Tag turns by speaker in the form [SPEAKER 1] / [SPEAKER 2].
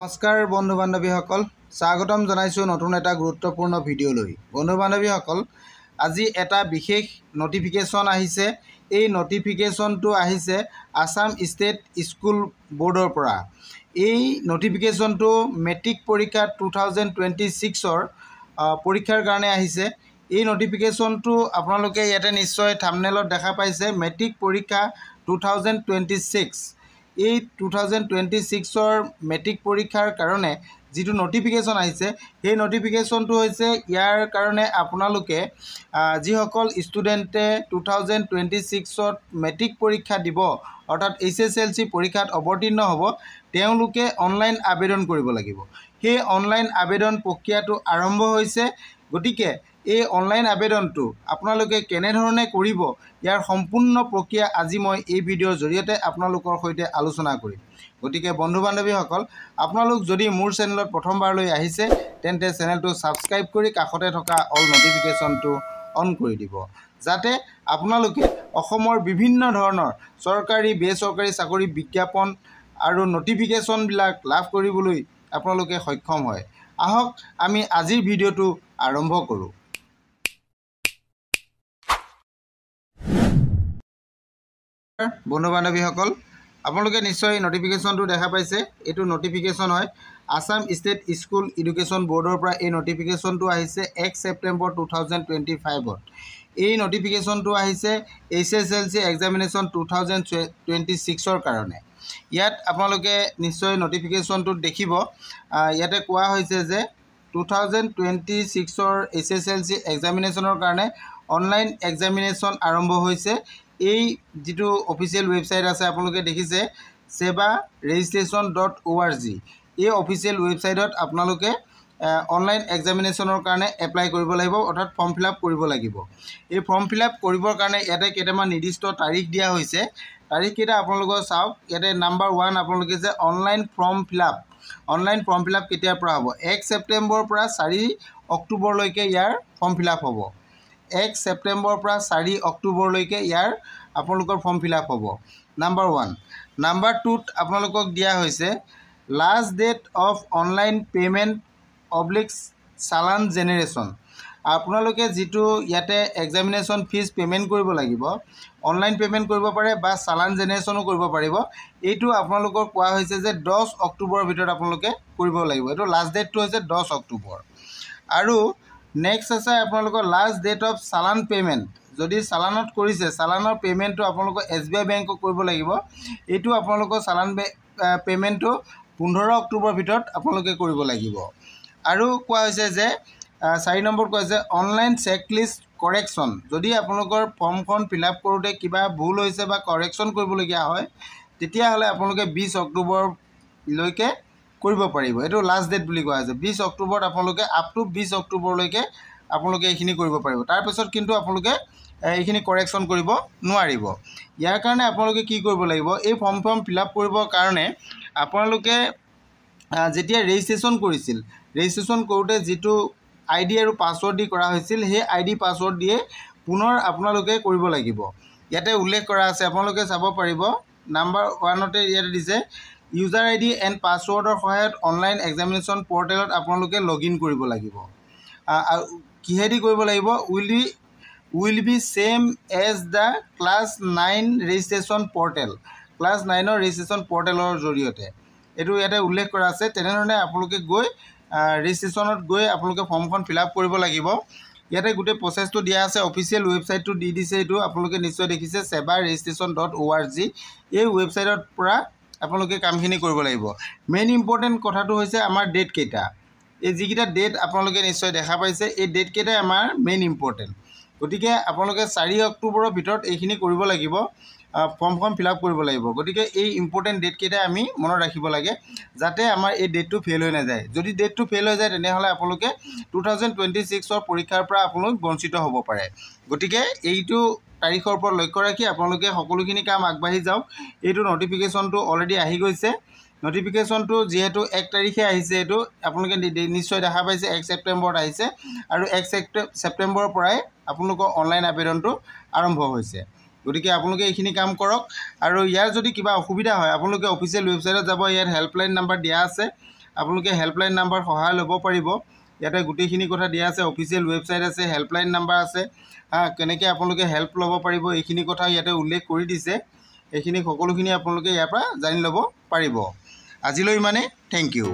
[SPEAKER 1] নমস্কাৰ বন্ধু বান্ধৱীসকল, স্বাগতম জনাইছোঁ নতুন এটা গুৰুত্বপূৰ্ণ ভিডিঅ'লৈ। বন্ধু বান্ধৱীসকল, আজি এটা বিশেষ নটিফিকেশ্যন আহিছে। এই নটিফিকেশ্যনটো আহিছে আসাম ষ্টেট স্কুল বোৰ্ডৰ পৰা। এই নটিফিকেশ্যনটো মেট্ৰিক পৰীক্ষা 2026ৰ পৰীক্ষাৰ কাৰণে আহিছে। এই নটিফিকেশ্যনটো আপোনালোকে ইয়াতে নিশ্চয় থাম্বনেইলত দেখা পাইছে, মেট্ৰিক পৰীক্ষা 2026। এই 2026ৰ মেট্ৰিক পৰীক্ষাৰ কাৰণে যিটো নটিফিকেশ্যন আহিছে, সেই নটিফিকেশ্যনটো হৈছে ইয়াৰ কাৰণে আপোনালোকে যিসকল ষ্টুডেণ্টে 2026ত মেট্ৰিক পৰীক্ষা দিব, অৰ্থাৎ HSLC পৰীক্ষাত অৱতীৰ্ণ হ'ব, তেওঁলোকে অনলাইন আবেদন কৰিব লাগিব। সেই অনলাইন আবেদন প্ৰক্ৰিয়াটো আৰম্ভ হৈছে। গতিকে এই অনলাইন আবেদনটো আপোনালোকে কেনেধৰণে কৰিব, ইয়াৰ সম্পূৰ্ণ প্ৰক্ৰিয়া আজি মই এই ভিডিঅ'ৰ জৰিয়তে আপোনালোকৰ সৈতে আলোচনা কৰিম। গতিকে বন্ধু বান্ধৱীসকল, আপোনালোক যদি মোৰ চেনেলত প্ৰথমবাৰলৈ আহিছে, তেন্তে চেনেলটো ছাবস্ক্ৰাইব কৰি কাষতে থকা অল নটিফিকেশ্যনটো অন কৰি দিব, যাতে আপোনালোকে অসমৰ বিভিন্ন ধৰণৰ চৰকাৰী বেচৰকাৰী চাকৰি বিজ্ঞাপন আৰু নটিফিকেশ্যনবিলাক লাভ কৰিবলৈ আপোনালোকে সক্ষম হয়। আহক আমি আজিৰ ভিডিঅ'টো আৰম্ভ কৰোঁ। বন্ধু বান্ধৱীসকল, আপোনালোকে নিশ্চয় নটিফিকেশ্যনটো দেখা পাইছে। এইটো নটিফিকেশ্যন হয় আসাম ষ্টেট স্কুল এডুকেশ্যন বোৰ্ডৰ পৰা। এই নটিফিকেশ্যনটো আহিছে 1 ছেপ্টেম্বৰ 2025ত। এই নটিফিকেশ্যনটো আহিছে HSLC এক্সামিনেশ্যন 2026ৰ কাৰণে। ইয়াত আপোনালোকে নিশ্চয় নটিফিকেশ্যনটোত দেখিব, ইয়াতে কোৱা হৈছে যে 2026ৰ HSLC এক্সামিনেশ্যনৰ কাৰণে অনলাইন এক্সামিনেশ্যন আৰম্ভ হৈছে। এই যিটো অফিচিয়েল ৱেবছাইট আছে, আপোনালোকে দেখিছে seva.registration.org। এই অফিচিয়েল ৱেবছাইটত আপোনালোকে অনলাইন এক্সামিনেশ্যনৰ কাৰণে এপ্লাই কৰিব লাগিব, অৰ্থাৎ ফৰ্ম ফিল আপ কৰিব লাগিব। এই ফৰ্ম ফিল আপ কৰিবৰ কাৰণে ইয়াতে কেইটামান নিৰ্দিষ্ট তাৰিখ দিয়া হৈছে। তাৰিখকেইটা আপোনালোকৰ চাওক। ইয়াতে নাম্বাৰ 1 আপোনালোকে যে অনলাইন ফৰ্ম ফিল আপ কেতিয়াৰ পৰা হ'ব? 1 ছেপ্টেম্বৰৰ পৰা 4 অক্টোবৰলৈকে ইয়াৰ ফৰ্ম ফিল আপ হ'ব। 1 ছেপ্টেম্বৰৰ পৰা 4 অক্টোবৰলৈকে ইয়াৰ আপোনালোকৰ ফৰ্ম ফিল আপ হ'ব। নাম্বাৰ 1। নাম্বাৰ 2ত আপোনালোকক দিয়া হৈছে last date of online payment challan generation. আপোনালোকে যিটো ইয়াতে এক্সামিনেশ্যন ফিজ পে'মেণ্ট কৰিব লাগিব, অনলাইন পে'মেণ্ট কৰিব পাৰে বা চালান জেনেৰেশ্যনো কৰিব পাৰিব। এইটো আপোনালোকৰ কোৱা হৈছে যে 10 অক্টোবৰৰ ভিতৰত আপোনালোকে কৰিব লাগিব। এইটো লাষ্ট ডেটটো হৈছে 10 অক্টোবৰ। আৰু নেক্সট আছে আপোনালোকৰ last date of challan payment. যদি চালানত কৰিছে, চালানৰ পে'মেণ্টটো আপোনালোকৰ SBI বেংকক কৰিব লাগিব। এইটো আপোনালোকৰ চালান পে'মেণ্টটো 15 অক্টোবৰৰ ভিতৰত আপোনালোকে কৰিব লাগিব। আৰু কোৱা হৈছে যে 4 নম্বৰত কোৱা হৈছে অনলাইন চেকলিষ্ট কৰেকশ্যন। যদি আপোনালোকৰ ফৰ্মখন ফিল আপ কৰোঁতে কিবা ভুল হৈছে বা কৰেকশ্যন কৰিবলগীয়া হয়, তেতিয়াহ'লে আপোনালোকে 20 অক্টোবৰলৈকে কৰিব পাৰিব। এইটো লাষ্ট ডেট বুলি কোৱা হৈছে। 20 অক্টোবৰত আপোনালোকে আপ টু 20 অক্টোবৰলৈকে আপোনালোকে এইখিনি কৰিব পাৰিব। তাৰপিছত কিন্তু আপোনালোকে এইখিনি কৰেকশ্যন কৰিব নোৱাৰিব। ইয়াৰ কাৰণে আপোনালোকে কি কৰিব লাগিব? এই ফৰ্ম ফিল আপ কৰিবৰ কাৰণে আপোনালোকে যেতিয়া ৰেজিষ্ট্ৰেশ্যন কৰিছিল, ৰেজিষ্ট্ৰেশ্যন কৰোঁতে যিটো ID আৰু পাছৱৰ্ড দি কৰা হৈছিল, সেই ID পাছৱৰ্ড দিয়ে পুনৰ আপোনালোকে কৰিব লাগিব। ইয়াতে উল্লেখ কৰা আছে, আপোনালোকে চাব পাৰিব। নাম্বাৰ 1তে ইয়াতে দিছে ইউজাৰ ID এণ্ড পাছৱৰ্ডৰ সহায়ত অনলাইন এক্সামিনেশ্যন পৰ্টেলত আপোনালোকে লগ ইন কৰিব লাগিব। কিহেদি কৰিব লাগিব? Will be same as the class 9 registration portal. Class 9ৰ ৰেজিষ্ট্ৰেশ্যন পৰ্টেলৰ জৰিয়তে এইটো ইয়াতে উল্লেখ কৰা আছে। তেনেধৰণে আপোনালোকে গৈ ৰেজিষ্ট্ৰেশ্যনত গৈ আপোনালোকে ফৰ্মখন ফিল আপ কৰিব লাগিব। ইয়াতে গোটেই প্ৰচেছটো দিয়া আছে। অফিচিয়েল ৱেবছাইটটো দি দিছে। এইটো আপোনালোকে নিশ্চয় দেখিছে seva.registration.org। এই ৱেবছাইটৰ পৰা আপোনালোকে কামখিনি কৰিব লাগিব। মেইন ইম্পৰ্টেণ্ট কথাটো হৈছে আমাৰ ডেট কেইটা। এই যিকেইটা ডেট আপোনালোকে নিশ্চয় দেখা পাইছে, এই ডেট কেইটাই আমাৰ মেইন ইম্পৰ্টেণ্ট। গতিকে আপোনালোকে 4 অক্টোবৰৰ ভিতৰত এইখিনি কৰিব লাগিব, ফৰ্মখন ফিল আপ কৰিব লাগিব। গতিকে এই ইম্পৰ্টেণ্ট ডেটকেইটাই আমি মনত ৰাখিব লাগে, যাতে আমাৰ এই ডেটটো ফেইল হৈ নাযায়। যদি ডেটটো ফেইল হৈ যায়, তেনেহ'লে আপোনালোকে 2026ৰ পৰীক্ষাৰ পৰা আপোনালোক বঞ্চিত হ'ব পাৰে। গতিকে এইটো তাৰিখৰ ওপৰত লক্ষ্য ৰাখি আপোনালোকে সকলোখিনি কাম আগবাঢ়ি যাওক। এইটো নটিফিকেশ্যনটো অলৰেডি আহি গৈছে। নটিফিকেশ্যনটো যিহেতু 1 তাৰিখে আহিছে, এইটো আপোনালোকে নিশ্চয় দেখা পাইছে 1 ছেপ্টেম্বৰত আহিছে। আৰু 1 ছেপ্টেম্বৰৰ পৰাই আপোনালোকৰ অনলাইন আবেদনটো আৰম্ভ হৈছে। গতিকে আপোনালোকে এইখিনি কাম কৰক। আৰু ইয়াৰ যদি কিবা অসুবিধা হয়, আপোনালোকে অফিচিয়েল ৱেবছাইটত যাব, ইয়াত হেল্পলাইন নাম্বাৰ দিয়া আছে। আপোনালোকে হেল্পলাইন নাম্বাৰ সহায় ল'ব পাৰিব। ইয়াতে গোটেইখিনি কথা দিয়া আছে, অফিচিয়েল ৱেবছাইট আছে, হেল্পলাইন নাম্বাৰ আছে, কেনেকৈ আপোনালোকে হেল্প ল'ব পাৰিব এইখিনি কথা ইয়াতে উল্লেখ কৰি দিছে। এইখিনি সকলোখিনি আপোনালোকে ইয়াৰ পৰা জানি ল'ব পাৰিব। আজিলৈ ইমানেই, থেংক ইউ।